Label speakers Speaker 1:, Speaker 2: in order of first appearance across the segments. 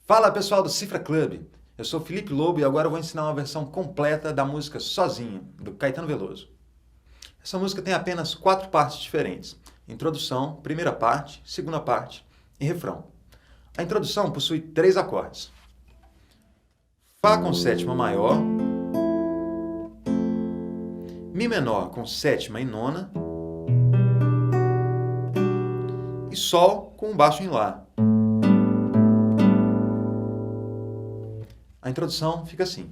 Speaker 1: Fala pessoal do Cifra Club, eu sou Felipe Lobo e agora eu vou ensinar uma versão completa da música Sozinho, do Caetano Veloso. Essa música tem apenas 4 partes diferentes: introdução, primeira parte, segunda parte e refrão. A introdução possui 3 acordes: Fá com sétima maior, Mi menor com sétima e nona e Sol com baixo em Lá. A introdução fica assim.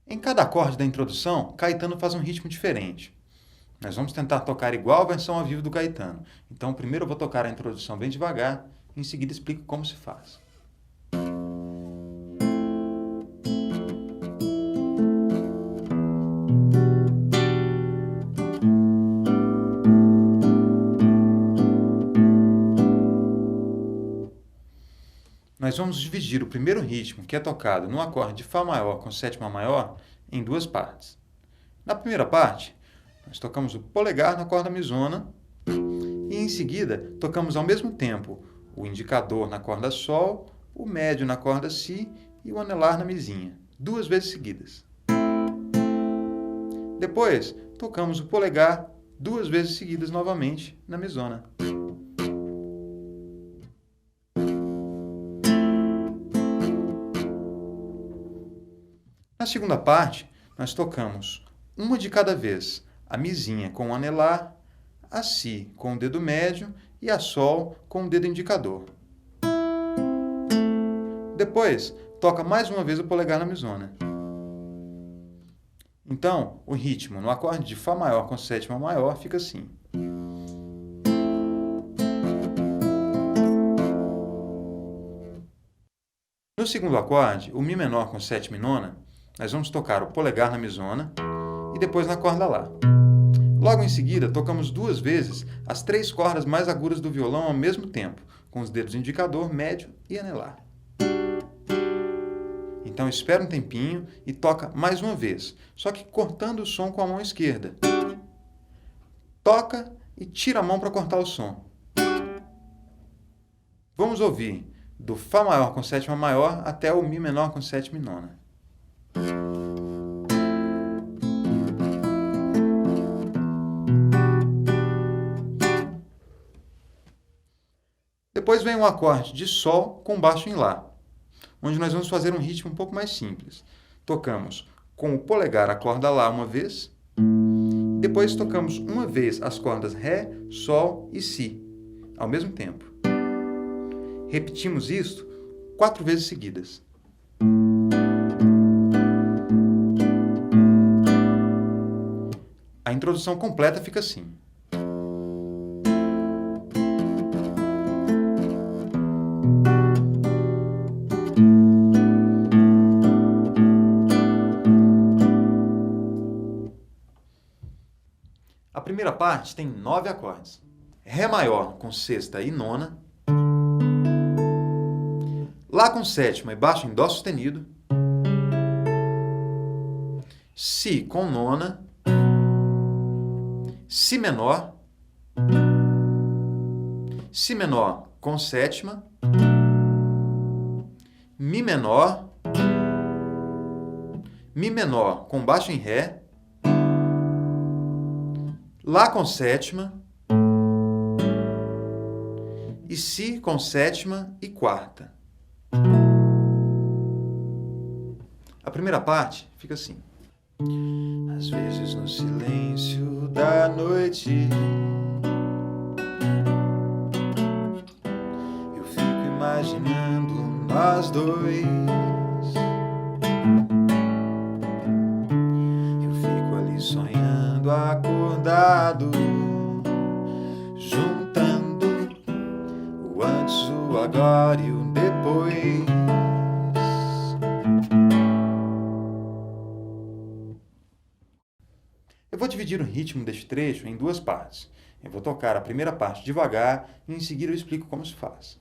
Speaker 1: Em cada acorde da introdução, Caetano faz um ritmo diferente. Nós vamos tentar tocar igual a versão ao vivo do Caetano. Então, primeiro eu vou tocar a introdução bem devagar, e em seguida explico como se faz. Nós vamos dividir o primeiro ritmo, que é tocado no acorde de Fá maior com sétima maior, em 2 partes. Na primeira parte, nós tocamos o polegar na corda mizona e, em seguida, tocamos ao mesmo tempo o indicador na corda Sol, o médio na corda Si e o anelar na mizinha, 2 vezes seguidas. Depois, tocamos o polegar 2 vezes seguidas novamente na mizona. Na segunda parte, nós tocamos uma de cada vez, a mizinha com o anelar, a Si com o dedo médio e a Sol com o dedo indicador. Depois, toca mais uma vez o polegar na mizona. Então, o ritmo no acorde de Fá maior com sétima maior fica assim. No segundo acorde, o Mi menor com sétima e nona, nós vamos tocar o polegar na mizona e depois na corda Lá. Logo em seguida, tocamos 2 vezes as 3 cordas mais agudas do violão ao mesmo tempo, com os dedos indicador, médio e anelar. Então espera um tempinho e toca mais uma vez, só que cortando o som com a mão esquerda. Toca e tira a mão para cortar o som. Vamos ouvir do Fá maior com sétima maior até o Mi menor com sétima e nona. Depois vem um acorde de Sol com baixo em Lá, onde nós vamos fazer um ritmo um pouco mais simples. Tocamos com o polegar a corda Lá uma vez, depois tocamos uma vez as cordas Ré, Sol e Si, ao mesmo tempo. Repetimos isto 4 vezes seguidas. A introdução completa fica assim. A primeira parte tem 9 acordes. Ré maior com sexta e nona, Lá com sétima e baixo em Dó sustenido, Si com nona, Si menor com sétima, Mi menor com baixo em Ré, Lá com sétima e Si com sétima e quarta. A primeira parte fica assim. Às vezes no silêncio da noite eu fico imaginando nós dois. Eu fico ali sonhando acordado, juntando o antes, o agora e o depois. vou dividir o ritmo deste trecho em duas partes. Eu vou tocar a primeira parte devagar e em seguida eu explico como se faz.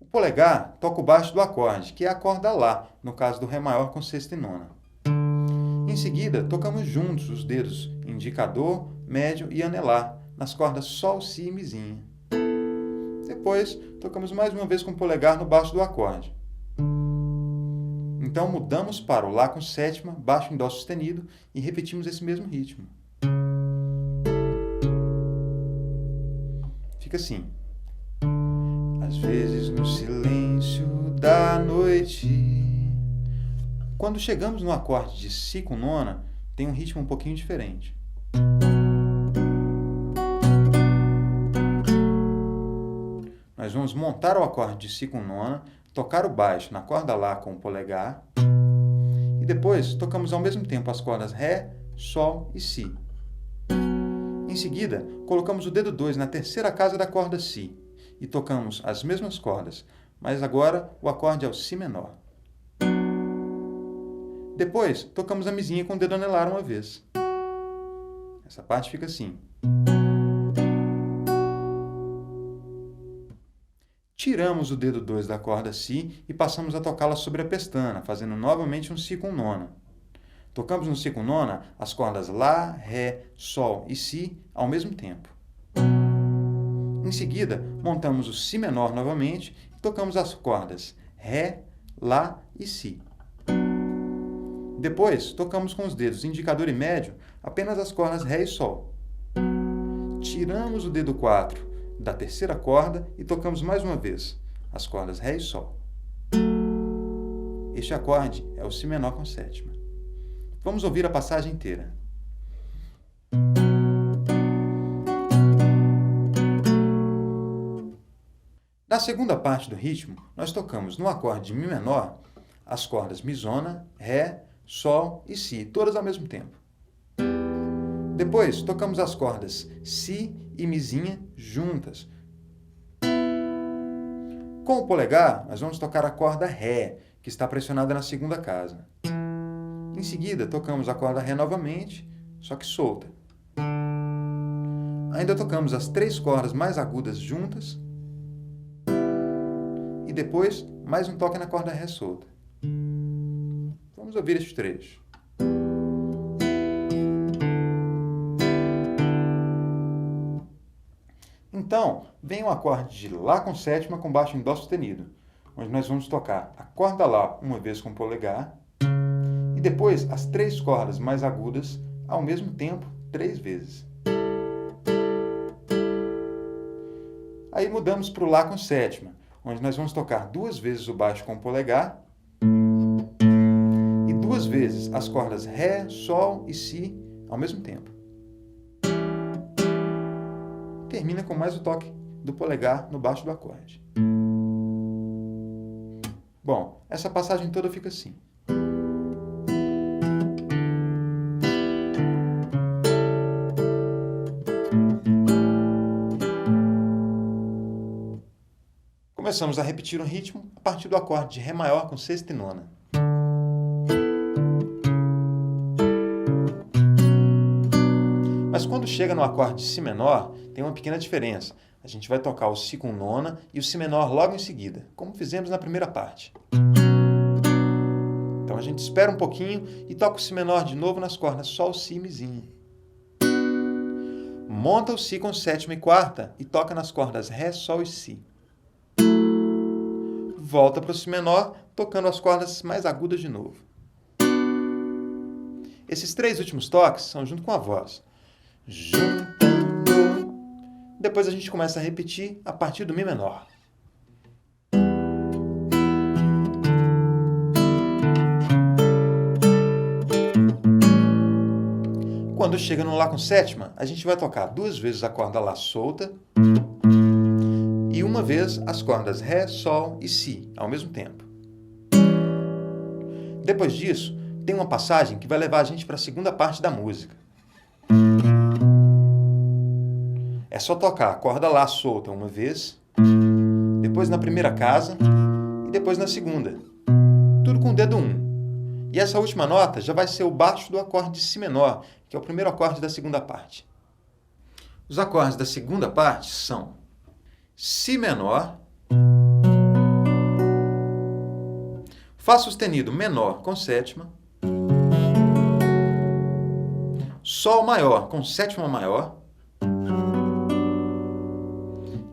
Speaker 1: O polegar toca o baixo do acorde, que é a corda Lá, no caso do Ré maior com sexta e nona. Em seguida, tocamos juntos os dedos indicador, médio e anelar, nas cordas Sol, Si e Mizinha. Depois, tocamos mais uma vez com o polegar no baixo do acorde. Então, mudamos para o Lá com sétima, baixo em Dó sustenido e repetimos esse mesmo ritmo. Fica assim. Às vezes no silêncio da noite. Quando chegamos no acorde de Si com nona, tem um ritmo um pouquinho diferente. Nós vamos montar o acorde de Si com nona, tocar o baixo na corda Lá com o polegar e depois tocamos ao mesmo tempo as cordas Ré, Sol e Si. Em seguida, colocamos o dedo 2 na terceira casa da corda Si e tocamos as mesmas cordas, mas agora o acorde é o Si menor. Depois, tocamos a Mizinha com o dedo anelar uma vez. Essa parte fica assim. Tiramos o dedo 2 da corda Si e passamos a tocá-la sobre a pestana, fazendo novamente um Si com nona. Tocamos no Si com nona as cordas Lá, Ré, Sol e Si ao mesmo tempo. Em seguida, montamos o Si menor novamente e tocamos as cordas Ré, Lá e Si. Depois, tocamos com os dedos indicador e médio apenas as cordas Ré e Sol. Tiramos o dedo 4 da terceira corda e tocamos mais uma vez as cordas Ré e Sol. Este acorde é o Si menor com sétima. Vamos ouvir a passagem inteira. Na segunda parte do ritmo, nós tocamos no acorde de Mi menor as cordas Mizona, Ré, Sol e Si, todas ao mesmo tempo. Depois, tocamos as cordas Si e Mizinha juntas. Com o polegar, nós vamos tocar a corda Ré, que está pressionada na segunda casa. Em seguida, tocamos a corda Ré novamente, só que solta. Ainda tocamos as 3 cordas mais agudas juntas. E depois, mais um toque na corda Ré solta. Vamos ouvir este trecho. Então, vem o acorde de Lá com sétima com baixo em Dó sustenido, onde nós vamos tocar a corda Lá uma vez com o polegar e depois as 3 cordas mais agudas ao mesmo tempo 3 vezes. Aí mudamos para o Lá com sétima, onde nós vamos tocar 2 vezes o baixo com o polegar e 2 vezes as cordas Ré, Sol e Si ao mesmo tempo. Termina com mais o toque do polegar no baixo do acorde. Bom, essa passagem toda fica assim. Começamos a repetir o ritmo a partir do acorde de Ré maior com sexta e nona. Mas quando chega no acorde de Si menor, tem uma pequena diferença. A gente vai tocar o Si com nona e o Si menor logo em seguida, como fizemos na primeira parte. Então a gente espera um pouquinho e toca o Si menor de novo nas cordas Sol, Si e Mizinha. Monta o Si com sétima e quarta e toca nas cordas Ré, Sol e Si. Volta para o Si menor, tocando as cordas mais agudas de novo. Esses 3 últimos toques são junto com a voz. Juntando. Depois a gente começa a repetir a partir do Mi menor. Quando chega no Lá com sétima, a gente vai tocar 2 vezes a corda Lá solta e uma vez as cordas Ré, Sol e Si ao mesmo tempo. Depois disso, tem uma passagem que vai levar a gente para a segunda parte da música. É só tocar a corda Lá solta uma vez depois na primeira casa e depois na segunda. Tudo com o dedo 1. E essa última nota já vai ser o baixo do acorde de Si menor, que é o primeiro acorde da segunda parte. Os acordes da segunda parte são Si menor, Fá sustenido menor com sétima, Sol maior com sétima maior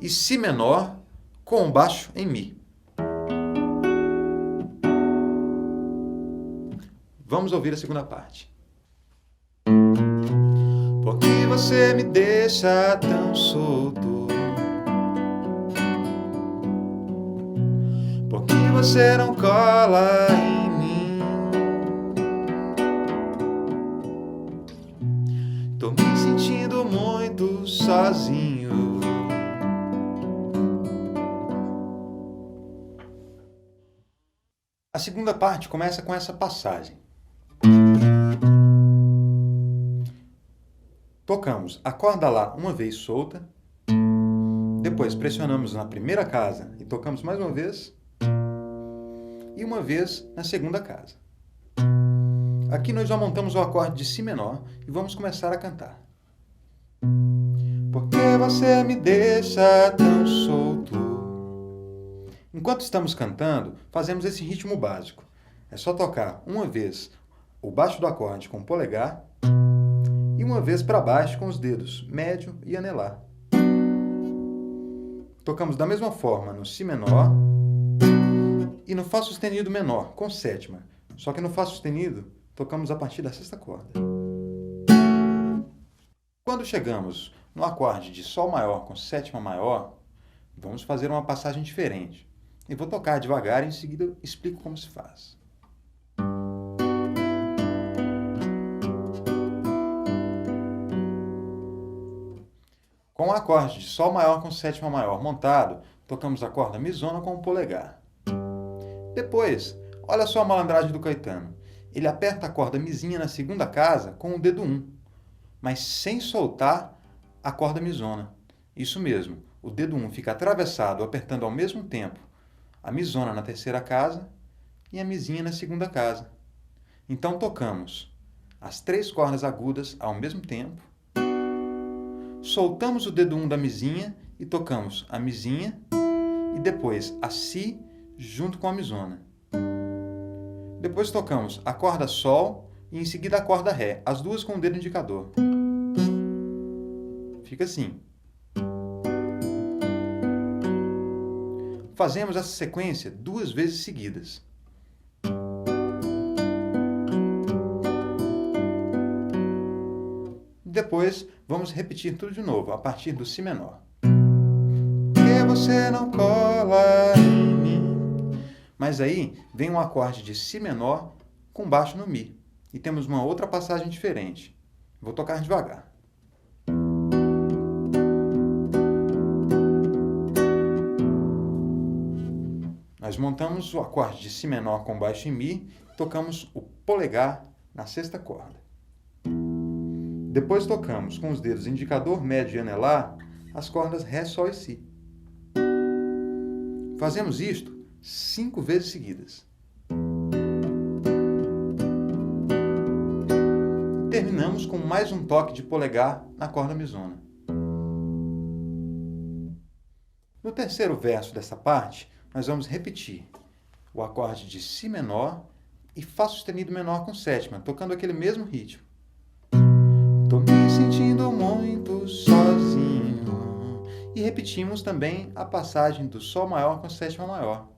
Speaker 1: e Si menor com baixo em Mi. Vamos ouvir a segunda parte. Por que você me deixa tão solto? Por que você não cola em mim? Tô me sentindo muito sozinho. A segunda parte começa com essa passagem. Tocamos a corda Lá uma vez solta, depois pressionamos na primeira casa e tocamos mais uma vez, e uma vez na segunda casa. Aqui nós já montamos o acorde de Si menor e vamos começar a cantar. Por que você me deixa tão solto? Enquanto estamos cantando, fazemos esse ritmo básico. É só tocar uma vez o baixo do acorde com o polegar e uma vez para baixo com os dedos médio e anelar. Tocamos da mesma forma no Si menor e no Fá sustenido menor com sétima. Só que no Fá sustenido, tocamos a partir da sexta corda. Quando chegamos no acorde de Sol maior com sétima maior, vamos fazer uma passagem diferente. E vou tocar devagar e em seguida explico como se faz. Com o acorde de Sol maior com sétima maior montado, tocamos a corda Mizona com o polegar. Depois, olha só a malandragem do Caetano. Ele aperta a corda Mizinha na segunda casa com o dedo 1, mas sem soltar a corda Mizona. Isso mesmo, o dedo 1 fica atravessado, apertando ao mesmo tempo a Mizona na terceira casa e a Mizinha na segunda casa. Então tocamos as três cordas agudas ao mesmo tempo, soltamos o dedo 1 da Mizinha e tocamos a Mizinha e depois a Si junto com a Mizona. Depois tocamos a corda Sol e em seguida a corda Ré, as duas com o dedo indicador. Fica assim. Fazemos essa sequência 2 vezes seguidas. Depois, vamos repetir tudo de novo, a partir do Si menor. Por que você não cola em mim? Mas aí vem um acorde de Si menor com baixo no Mi. E temos uma outra passagem diferente. Vou tocar devagar. Nós montamos o acorde de Si menor com baixo em Mi, tocamos o polegar na sexta corda. Depois tocamos com os dedos indicador, médio e anelar as cordas Ré, Sol e Si. Fazemos isto 5 vezes seguidas. Terminamos com mais um toque de polegar na corda Mizona. No terceiro verso dessa parte, nós vamos repetir o acorde de Si menor e Fá sustenido menor com sétima, tocando aquele mesmo ritmo. Tô me sentindo muito sozinho. E repetimos também a passagem do Sol maior com sétima maior.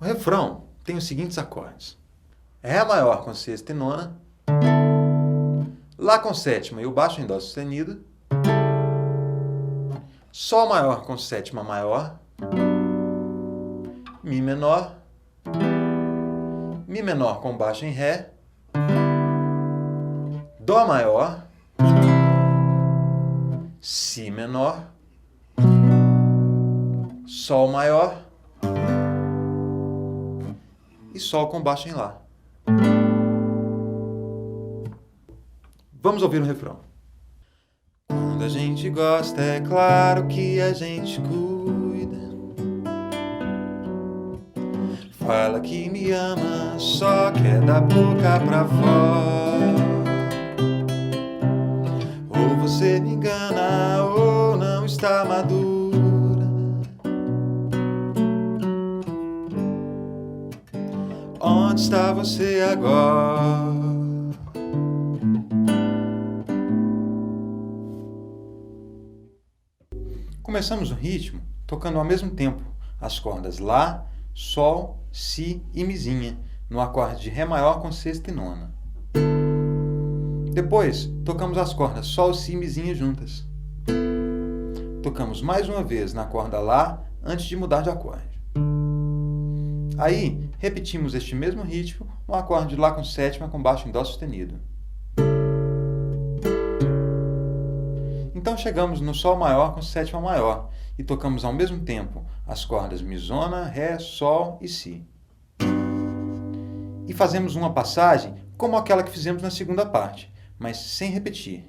Speaker 1: O refrão tem os seguintes acordes: Ré maior com sexta e nona, Lá com sétima e o baixo em Dó sustenido, Sol maior com sétima maior, Mi menor, Mi menor com baixo em Ré, Dó maior, Si menor, Sol maior e Sol com baixo em Lá. Vamos ouvir o refrão. gente gosta, é claro que a gente cuida. Fala que me ama, só quer da boca pra fora. Ou você me engana, ou não está madura. Onde está você agora? Começamos o ritmo tocando ao mesmo tempo as cordas Lá, Sol, Si e Mizinha, no acorde de Ré maior com sexta e nona. Depois, tocamos as cordas Sol, Si e Mizinha juntas. Tocamos mais uma vez na corda Lá antes de mudar de acorde. Aí, repetimos este mesmo ritmo no acorde de Lá com sétima com baixo em Dó sustenido. Então chegamos no Sol maior com sétima maior e tocamos ao mesmo tempo as cordas Mi, Ré, Sol e Si. E fazemos uma passagem como aquela que fizemos na segunda parte, mas sem repetir.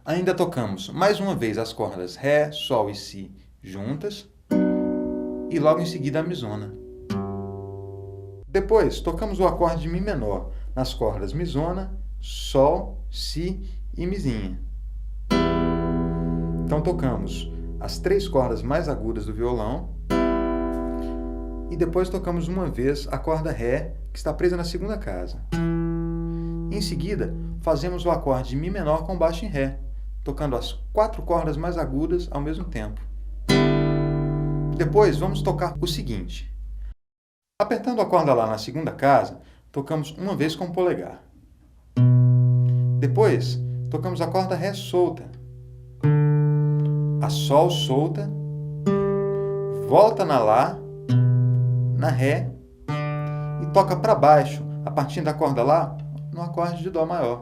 Speaker 1: Ainda tocamos mais uma vez as cordas Ré, Sol e Si juntas e logo em seguida a Mi. Depois tocamos o acorde de Mi menor nas cordas Mi, Sol, Si e Mizinha. Então tocamos as três cordas mais agudas do violão e depois tocamos uma vez a corda Ré, que está presa na segunda casa. Em seguida, fazemos o acorde de Mi menor com baixo em Ré, tocando as quatro cordas mais agudas ao mesmo tempo. Depois vamos tocar o seguinte. Apertando a corda Lá na segunda casa, tocamos uma vez com o polegar. Depois, tocamos a corda Ré solta, a Sol solta, volta na Lá, na Ré e toca para baixo, a partir da corda Lá, no acorde de Dó maior.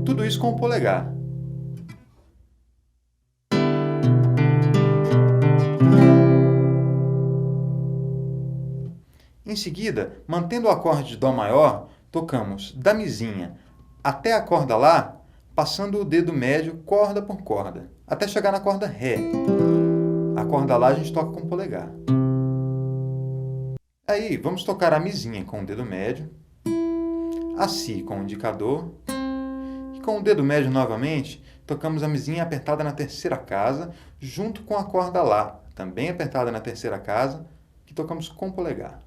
Speaker 1: Tudo isso com o polegar. Em seguida, mantendo o acorde de Dó maior, tocamos da Mizinha até a corda Lá, passando o dedo médio corda por corda, até chegar na corda Ré. A corda Lá a gente toca com o polegar. Aí, vamos tocar a Mizinha com o dedo médio, a Si com o indicador, e com o dedo médio novamente, tocamos a Mizinha apertada na terceira casa, junto com a corda Lá, também apertada na terceira casa, que tocamos com o polegar.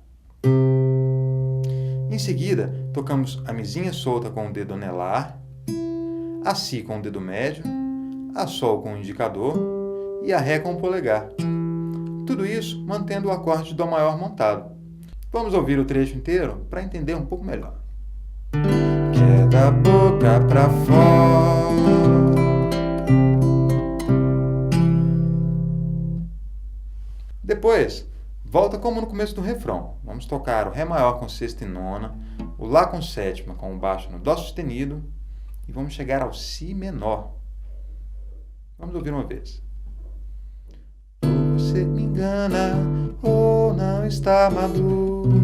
Speaker 1: Em seguida, tocamos a Mizinha solta com o dedo anelar, a Si com o dedo médio, a Sol com o indicador e a Ré com o polegar. Tudo isso mantendo o acorde de Dó maior montado. Vamos ouvir o trecho inteiro para entender um pouco melhor. Quer da boca pra fora. Depois, volta como no começo do refrão. Vamos tocar o Ré maior com sexta e nona, o Lá com sétima com o baixo no Dó sustenido e vamos chegar ao Si menor. Vamos ouvir uma vez. Ou você me engana, ou não está madura.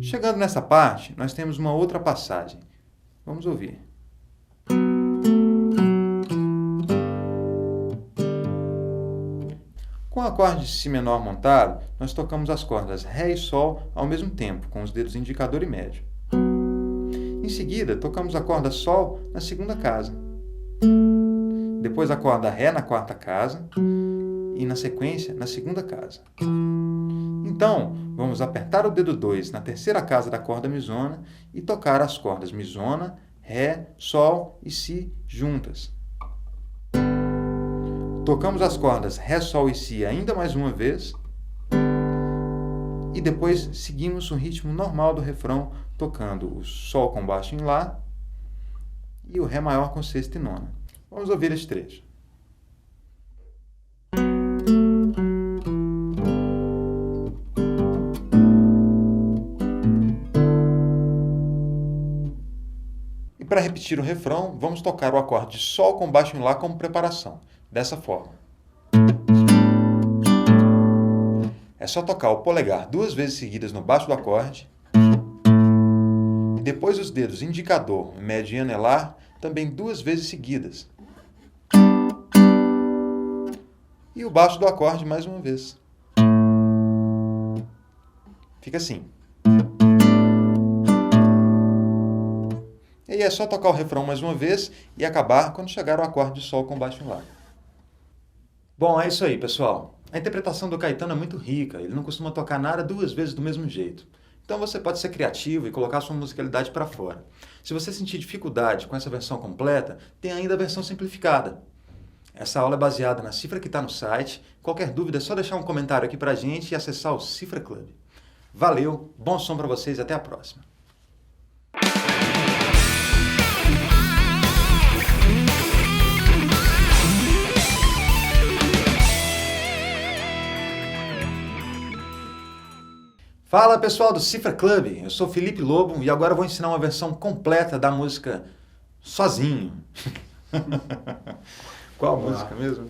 Speaker 1: Chegando nessa parte, nós temos uma outra passagem. Vamos ouvir. Com o acorde de Si menor montado, nós tocamos as cordas Ré e Sol ao mesmo tempo, com os dedos indicador e médio. Em seguida, tocamos a corda Sol na segunda casa. Depois a corda Ré na quarta casa e, na sequência, na segunda casa. Então, vamos apertar o dedo 2 na terceira casa da corda Mi e tocar as cordas Mi, Ré, Sol e Si juntas. Tocamos as cordas Ré, Sol e Si ainda mais uma vez e depois seguimos o ritmo normal do refrão, tocando o Sol com baixo em Lá e o Ré maior com sexta e nona. Vamos ouvir esse trecho. E para repetir o refrão, vamos tocar o acorde de Sol com baixo em Lá como preparação, dessa forma. É só tocar o polegar duas vezes seguidas no baixo do acorde E depois os dedos indicador, médio e anelar, também 2 vezes seguidas. E o baixo do acorde mais uma vez. Fica assim. E aí é só tocar o refrão mais uma vez e acabar quando chegar ao acorde de Sol com baixo em Lá. Bom, é isso aí, pessoal. A interpretação do Caetano é muito rica, ele não costuma tocar nada 2 vezes do mesmo jeito. Então você pode ser criativo e colocar sua musicalidade para fora. Se você sentir dificuldade com essa versão completa, tem ainda a versão simplificada. Essa aula é baseada na cifra que está no site. Qualquer dúvida é só deixar um comentário aqui para a gente e acessar o Cifra Club. Valeu, bom som para vocês e até a próxima. Fala pessoal do Cifra Club, eu sou Felipe Lobo e agora vou ensinar uma versão completa da música Sozinho. Qual música mesmo?